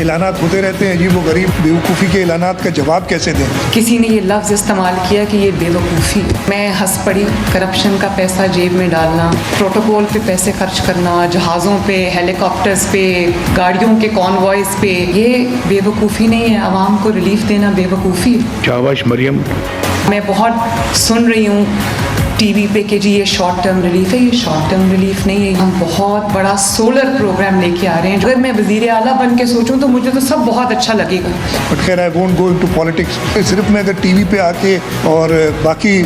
ऐलानात होते रहते हैं अजीब व गरीब, बेवकूफ़ी के ऐलानात का जवाब कैसे दें? किसी ने ये लफ्ज़ इस्तेमाल किया कि ये बेवकूफ़ी, मैं हंस पड़ी। करप्शन का पैसा जेब में डालना, प्रोटोकॉल पे पैसे खर्च करना, जहाज़ों पे, हेलीकॉप्टर्स पे, गाड़ियों के कॉन्वॉयज़ पे, ये बेवकूफ़ी नहीं है। आवाम को रिलीफ देना बेवकूफ़ी। शाबाश मरियम। मैं बहुत सुन रही हूँ टीवी पे कि जी ये शॉर्ट टर्म रिलीफ है, ये शॉर्ट टर्म रिलीफ नहीं है। हम बहुत बड़ा सोलर प्रोग्राम लेके आ रहे हैं। अगर मैं वज़ीर आला बन के सोचूं तो मुझे तो सब बहुत अच्छा लगेगा। बट खैर I won't go into politics. सिर्फ मैं अगर टीवी पे आके और बाकी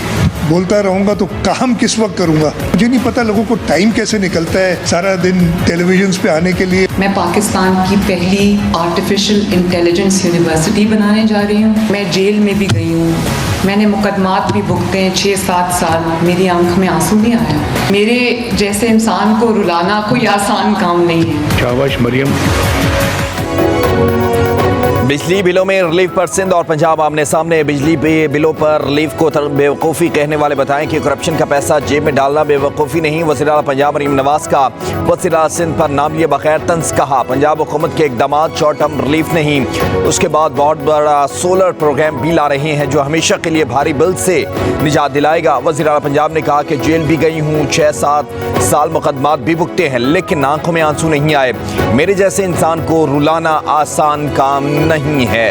बोलता रहूँगा तो काम किस वक्त करूँगा? मुझे नहीं पता लोगों को टाइम कैसे निकलता है सारा दिन टेलीविजन पे आने के लिए। मैं पाकिस्तान की पहली आर्टिफिशियल इंटेलिजेंस यूनिवर्सिटी बनाने जा रही हूँ। मैं जेल में भी गई हूँ, मैंने मुकदमात भी भुगते हैं 6-7 साल। मेरी आंख में आंसू नहीं आया। मेरे जैसे इंसान को रुलाना कोई आसान काम नहीं है। शाबाश मरियम। बिजली बिलों में रिलीफ पर सिंध और पंजाब आमने सामने। बिजली बिलों पर रिलीफ को बेवकूफ़ी कहने वाले बताएं कि करप्शन का पैसा जेब में डालना बेवकूफ़ी नहीं। वज़ीर आला पंजाब मरीम नवाज का वज़ीर आला सिंध पर नाम लिए बगैर तंज कहा। पंजाब हुकूमत के इक़दाम शॉर्ट टर्म रिलीफ नहीं, उसके बाद बहुत बड़ा सोलर प्रोग्राम भी ला रहे हैं जो हमेशा के लिए भारी बिल से निजात दिलाएगा। वज़ीर आला पंजाब ने कहा कि जेल भी गई हूँ, 6-7 साल मुकदमात भी भुगते हैं, लेकिन आंखों में आंसू नहीं आए। मेरे जैसे इंसान को रुलाना आसान काम नहीं है।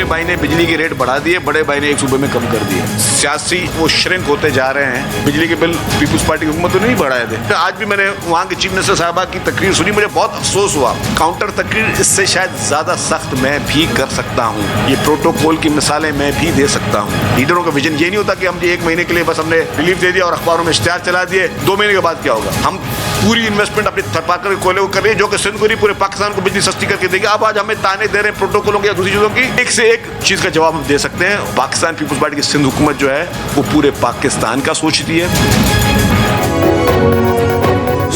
भाई ने बिजली के रेट बढ़ा दिए, बड़े भाई ने एक सूबे में कम कर दिए। सियासी वो श्रिंक होते जा रहे हैं। बिजली के बिल पीपुल्स पार्टी की हुकूमत तो नहीं बढ़ाए थे। आज भी मैंने वहाँ के चीफ मिनिस्टर साहबा की तकरीर सुनी, मुझे बहुत अफसोस हुआ। काउंटर तकरीर इससे शायद ज्यादा सख्त मैं भी कर सकता हूँ। ये प्रोटोकॉल की मिसालें मैं भी दे सकता हूँ। लीडरों का विजन ये नहीं होता कि हम 1 महीने के लिए बस हमने रिलीफ दे दिया और अखबारों में इश्तिहार चला दिए, 2 महीने के बाद क्या होगा। हम पूरी इन्वेस्टमेंट अपनी थरपाकर कोयले को कर रहे हैं जो कि सिंध को नहीं पूरे पाकिस्तान को बिजली सस्ती करके देगी। अब आज हमें ताने दे रहे हैं प्रोटोकॉलों की या दूसरी चीजों की, एक से एक चीज का जवाब हम दे सकते हैं। पाकिस्तान पीपुल्स पार्टी की सिंध हुकूमत जो है वो पूरे पाकिस्तान का सोचती है।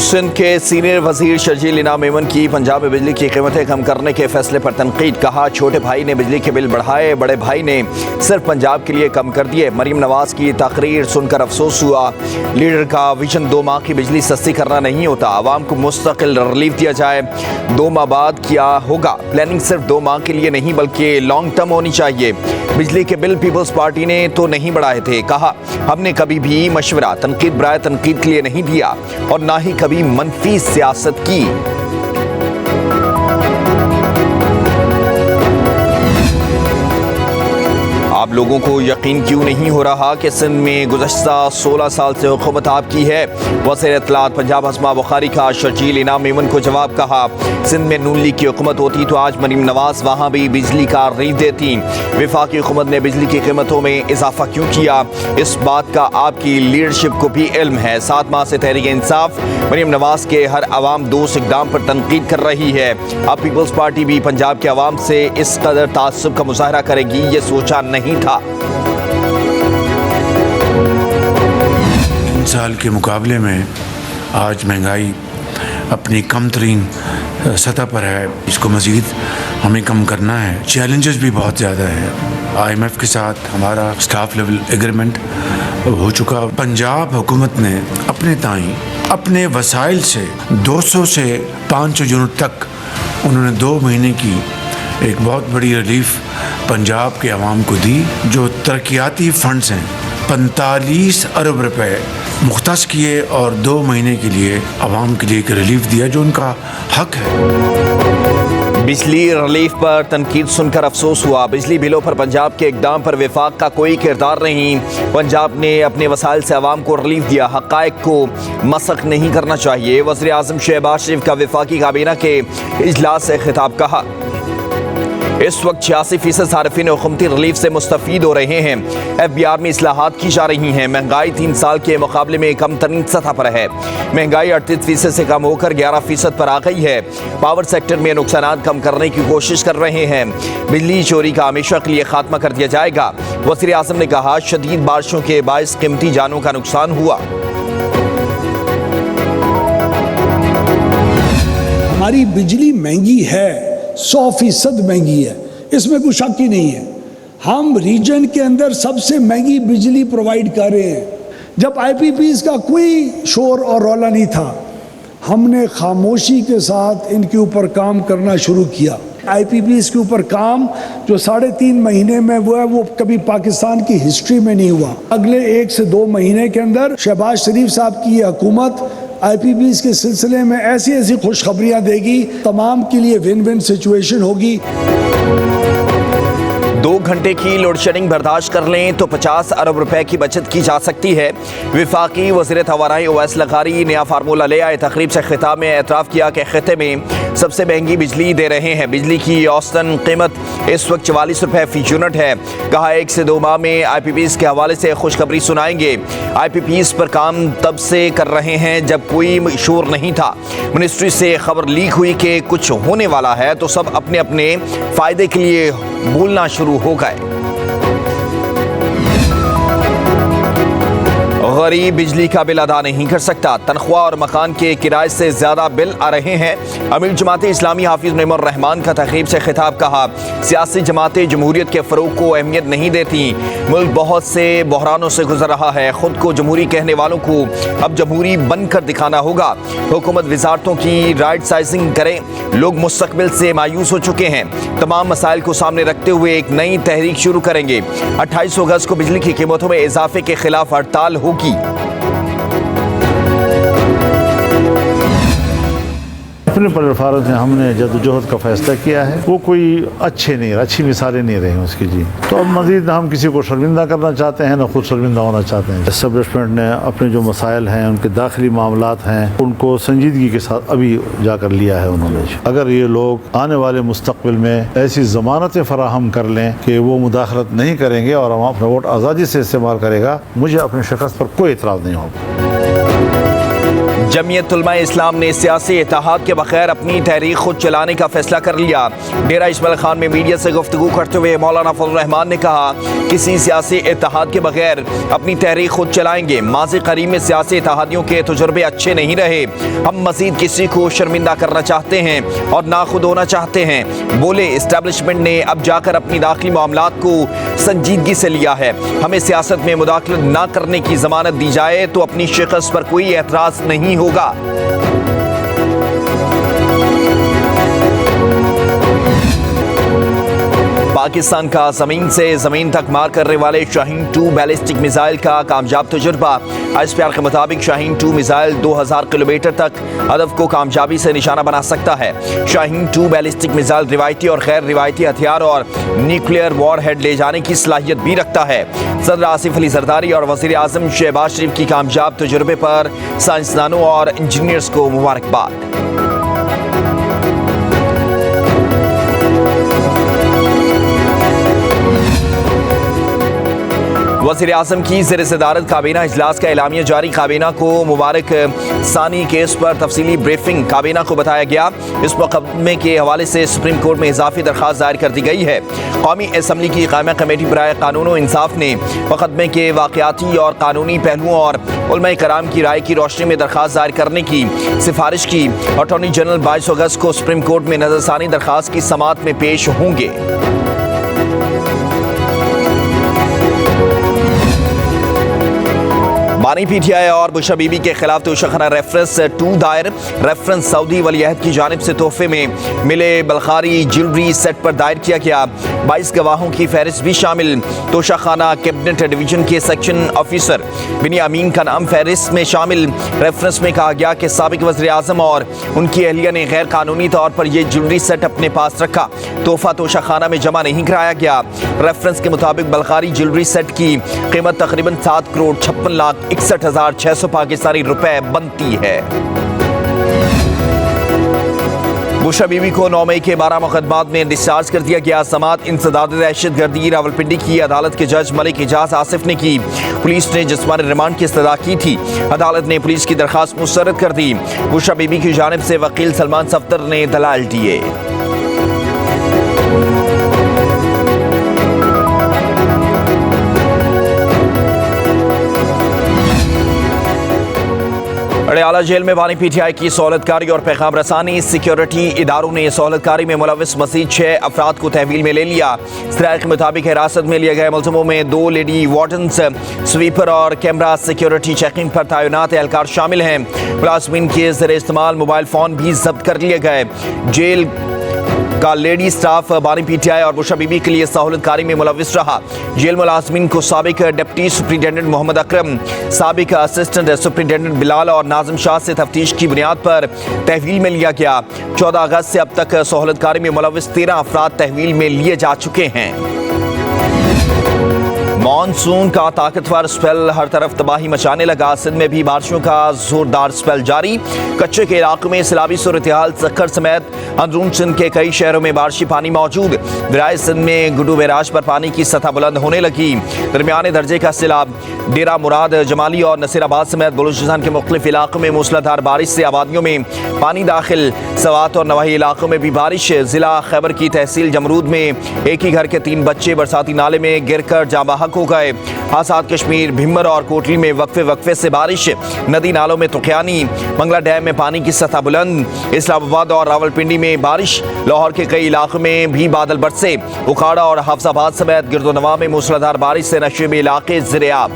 सिंध के सीनियर वजीर शर्जील इनाम मेमन की पंजाब में बिजली की कीमतें कम करने के फैसले पर तनकीद। कहा छोटे भाई ने बिजली के बिल बढ़ाए, बड़े भाई ने सिर्फ पंजाब के लिए कम कर दिए। मरीम नवाज की तकरीर सुनकर अफसोस हुआ। लीडर का विजन 2 माह की बिजली सस्ती करना नहीं होता, आवाम को मुस्तकिल रिलीफ दिया जाए। 2 माह बाद क्या होगा? प्लानिंग सिर्फ 2 माह के लिए नहीं बल्कि लॉन्ग टर्म होनी चाहिए। बिजली के बिल पीपल्स पार्टी ने तो नहीं बढ़ाए थे। कहा हमने कभी भी मशवरा तनकीद बराए तनकीद के लिए नहीं दिया और ना ही कभी मनफी सियासत की। आप लोगों को यकीन क्यों नहीं हो रहा कि सिंध में गुज़श्ता 16 साल से हुकूमत आपकी है? वज़ीर इत्तलात पंजाब हस्मा बुखारी का शर्जील इनाम मेमन को जवाब। कहा सिंध में नून लीग की हुकूमत होती तो आज मरीम नवाज वहाँ भी बिजली का रेट देती। वफाकी हुकूमत ने बिजली की कीमतों में इजाफा क्यों किया? इस बात का आपकी लीडरशिप को भी इल्म है। 7 माह से तहरीक इंसाफ मरीम नवाज के हर आवाम दोस्त इक़दाम पर तनकीद कर रही है। अब पीपल्स पार्टी भी पंजाब के आवाम से इस कदर तासुब का मुजाहरा करेगी, ये सोचा नहीं था। इन साल के मुकाबले में आज महंगाई अपनी कम तरीन सतह पर है। इसको मज़ीद हमें कम करना है। चैलेंजेस भी बहुत ज़्यादा है। IMF के साथ हमारा स्टाफ लेवल एग्रीमेंट हो चुका। पंजाब हुकूमत ने अपने ताईं अपने वसाइल से 200 से 500 यूनिट तक उन्होंने 2 महीने की एक बहुत बड़ी रिलीफ पंजाब के अवाम को दी। जो तरक्याती फंड्स हैं 45 अरब रुपए मुख्तस किए और 2 महीने के लिए अवाम के लिए एक रिलीफ दिया जो उनका हक है। बिजली रिलीफ पर तनकीद सुनकर अफसोस हुआ। बिजली बिलों पर पंजाब के इक़दाम पर वफाक का कोई किरदार नहीं। पंजाब ने अपने वसाइल से अवाम को रिलीफ दिया, हक़ाइक़ को मसख़ नहीं करना चाहिए। वज़ीर आज़म शहबाज शरीफ का वफाकी काबीना के इजलास से खिताब। कहा इस वक्त 86% सारिफीन हुकूमती रिलीफ से मुस्तफ़ीद हो रहे हैं। FBR में इस्लाहात की जा रही हैं। महंगाई 3 साल के मुकाबले में कम तरीन सतह पर है। महंगाई 38% से कम होकर 11% पर आ गई है। पावर सेक्टर में नुकसानात कम करने की कोशिश कर रहे हैं। बिजली चोरी का हमेशा के लिए खात्मा कर दिया जाएगा। वज़ीर आज़म ने कहा शदीद बारिशों के बाइस कीमती जानों का नुकसान हुआ। हमारी बिजली महंगी है, 100% महंगी है, इसमें कोई शक ही नहीं है। हम रीजन के अंदर सबसे महंगी बिजली प्रोवाइड कर रहे हैं। जब आईपीपीज़ का कोई शोर और रौला नहीं था, हमने खामोशी के साथ इनके ऊपर काम करना शुरू किया। आईपीपीज़ के ऊपर काम जो 3.5 महीने में हुआ है, वो कभी पाकिस्तान की हिस्ट्री में नहीं हुआ। अगले 1 से 2 महीने के अंदर शहबाज शरीफ साहब की ये हुकूमत आईपीपीज़ के सिलसिले में ऐसी ऐसी खुशखबरियाँ देगी, तमाम के लिए विन विन सिचुएशन होगी। 2 घंटे की लोड शेडिंग बर्दाश्त कर लें तो 50 अरब रुपए की बचत की जा सकती है। विफाकी वज़ीर तवानाई ओवैस लग़ारी नया फार्मूला ले आए। तकरीब से खिताब में एतराफ़ किया कि खिते में सबसे महंगी बिजली दे रहे हैं। बिजली की औसतन कीमत इस वक्त 44 रुपए फी यूनिट है। कहा 1 से 2 माह में आईपीपीज़ के हवाले से खुशखबरी सुनाएंगे। आईपीपीज़ पर काम तब से कर रहे हैं जब कोई शोर नहीं था। मिनिस्ट्री से खबर लीक हुई कि कुछ होने वाला है तो सब अपने अपने फ़ायदे के लिए बोलना शुरू हो गए। गरीब बिजली का बिल अदा नहीं कर सकता, तनख्वाह और मकान के किराए से ज्यादा बिल आ रहे हैं। अमीर जमात इस्लामी हाफिज नईमुर रहमान का तकरीब से खिताब। कहा सियासी जमातें जमहूरियत के फ़रोग को अहमियत नहीं देती। मुल्क बहुत से बहरानों से गुजर रहा है। खुद को जमहूरी कहने वालों को अब जमहूरी बनकर दिखाना होगा। हुकूमत वजारतों की राइट साइजिंग करें। लोग मुस्तकबिल से मायूस हो चुके हैं। तमाम मसाइल को सामने रखते हुए एक नई तहरीक शुरू करेंगे। 28 अगस्त को बिजली की कीमतों में इजाफे के खिलाफ हड़ताल होगी। अपने प्लेटफार्म से हमने जदोजहद का फैसला किया है, वो कोई अच्छी मिसालें नहीं रही उसकी जी। तो अब मजीद हम किसी को शर्मिंदा करना चाहते हैं, ना खुद शर्मिंदा होना चाहते हैं। एस्टेब्लिशमेंट ने अपने जो मसाइल हैं, उनके दाखिली मामलात हैं, उनको संजीदगी के साथ अभी जाकर लिया है उन्होंने। अगर ये लोग आने वाले मुस्तकबिल में ऐसी ज़मानतें फराहम कर लें कि वो मुदाखलत नहीं करेंगे और हम अपना वोट आज़ादी से इस्तेमाल करेगा, मुझे अपने शख्स पर कोई एतराज़ नहीं होगा। जमीयत उलमा इस्लाम ने सियासी इत्तेहाद के बगैर अपनी तहरीक खुद चलाने का फैसला कर लिया। डेरा इस्माइल खान में मीडिया से गुफ्तगू करते हुए मौलाना फजल रहमान ने कहा किसी सियासी इत्तेहाद के बगैर अपनी तहरीक खुद चलाएंगे। माज़ी करीब में सियासी इत्तेहादियों के तजुर्बे अच्छे नहीं रहे। हम मजीद किसी को शर्मिंदा करना चाहते हैं और नाखुद होना चाहते हैं। बोले इस्टेब्लिशमेंट ने अब जाकर अपनी दाखिली मामलात को संजीदगी से लिया है। हमें सियासत में मुदाखलत न करने की जमानत दी जाए तो अपनी शिकस्त पर कोई एतराज़ नहीं होगा। पाकिस्तान का ज़मीन से ज़मीन तक मार करने वाले शाहीन 2 बैलिस्टिक मिसाइल का कामयाब तजुर्बा। ISPR के मुताबिक शाहीन 2 मिसाइल 2000 किलोमीटर तक हदफ को कामयाबी से निशाना बना सकता है। शाहीन 2 बैलिस्टिक मिसाइल रिवायती और गैर रिवायती हथियार और न्यूक्लियर वॉरहेड ले जाने की सलाहियत भी रखता है। सदर आसिफ अली जरदारी और वज़ीर आज़म शहबाज शरीफ की कामयाब तजुर्बे पर साइंसदानों और इंजीनियर्स को मुबारकबाद। वज़ीर आज़म की ज़ेर सदारत काबीना इजलास का एलामिया जारी। काबीना को मुबारक सानी केस पर तफसीली ब्रीफिंग। काबीना को बताया गया इस मुकदमे के हवाले से सुप्रीम कोर्ट में इजाफी दरख्वास्त दायर कर दी गई है। कौमी असम्बली की कायमा कमेटी बराए कानून व इंसाफ ने मुकदमे के वाक़याती और कानूनी पहलुओं और उलमा कराम की राय की रोशनी में दरख्वास्त दायर करने की सिफारिश की। अटॉर्नी जनरल 22 अगस्त को सुप्रीम कोर्ट में नज़रसानी दरख्वास्त की समाअत में पेश होंगे। बानी PTI और बुशा बीबी के खिलाफ तोशाखाना रेफरेंस 2 दायर। रेफरेंस सऊदी वलीअहद की जानिब से तोहफे में मिले बलखारी ज्वेलरी सेट पर दायर किया गया। 22 गवाहों की फहरिस्त भी शामिल। तोशाखाना कैबिनेट डिवीजन के सेक्शन ऑफिसर बिनी अमीन का नाम फहरिस्त में शामिल। रेफरेंस में कहा गया कि साबिक वज़ीर आज़म और उनकी अहलिया ने गैर कानूनी तौर पर यह ज्वेलरी सेट अपने पास रखा। तोहफा तोशाखाना में जमा नहीं कराया गया। रेफरेंस के मुताबिक बलखारी ज्वेलरी सेट की कीमत तकरीबन 7,56,61,600 पाकिस्तानी रुपए बनती है। बुशा बीबी को 9 मई के 12 मुकदमात में डिस्चार्ज कर दिया गया। समात इंसदाद दहशत गर्दी रावलपिंडी की अदालत के जज मलिक इजाज आसिफ ने की। पुलिस ने जिस्मानी रिमांड की इस्तदा की थी। अदालत ने पुलिस की दरख्वास्त मुस्तरद कर दी। बुशा बीबी की जानिब से वकील सलमान सफ्तर ने दलाल दिए। पटियाला जेल में बानी पीटीआई की सहूलतकारी और पैगाम रसानी। सिक्योरिटी इदारों ने सहूलतकारी में मुलविस मजीद 6 अफराद को तहवील में ले लिया। सराय के मुताबिक हिरासत में लिए गए मुलजमों में 2 लेडी वार्डन्स, स्वीपर और कैमरा सिक्योरिटी चेकिंग पर तैनात एहलकार शामिल हैं। मुलाजमीन के ज़रिए इस्तेमाल मोबाइल फ़ोन भी जब्त कर लिए गए। जेल का लेडी स्टाफ बानी पीटीआई और बुशा बीबी के लिए सहूलतकारी में मुलविस रहा। जेल मुलाजमीन को साबिक डिप्टी सुप्रिंटेंडेंट मोहम्मद अकरम, साबिक असिस्टेंट सुप्रिंटेंडेंट बिलाल और नाजिम शाह से तफ्तीश की बुनियाद पर तहवील में लिया गया। 14 अगस्त से अब तक सहूलतकारी में मुलविस 13 अफराद तहवील में लिए जा चुके हैं। मॉनसून का ताकतवर स्पेल हर तरफ तबाही मचाने लगा। सिंध में भी बारिशों का जोरदार स्पेल जारी। कच्चे के इलाकों में सैलाबी सूरत-ए-हाल, सक्कर समेत अंदरून सिंध के कई शहरों में बारिशी पानी मौजूद। दरियाए सिंध में गुड्डू बैराज पर पानी की सतह बुलंद होने लगी। दरमियाने दर्जे का सैलाब डेरा मुराद, जमाली और नसीराबाद समेत बलूचिस्तान के मुख्तलिफ इलाकों में मूसलाधार बारिश से आबादियों में पानी दाखिल। सवात और नवाही इलाकों में भी बारिश। जिला खैबर की तहसील जमरूद में एक ही घर के 3 बच्चे बरसाती नाले में गिरकर जाँ बहक हो गए। आजाद कश्मीर, भिम्मर और कोटली में वक्फे से बारिश। नदी नालों में तुखियानी। मंगला डैम में पानी की सतह बुलंद। इस्लामाबाद और रावलपिंडी में बारिश। लाहौर के कई इलाकों में भी बादल बरसे। उखाड़ा और हाफजाबाद समेत गिरदोनवा में मूसलाधार बारिश से नशे में इलाके ज़िर-ए-आब।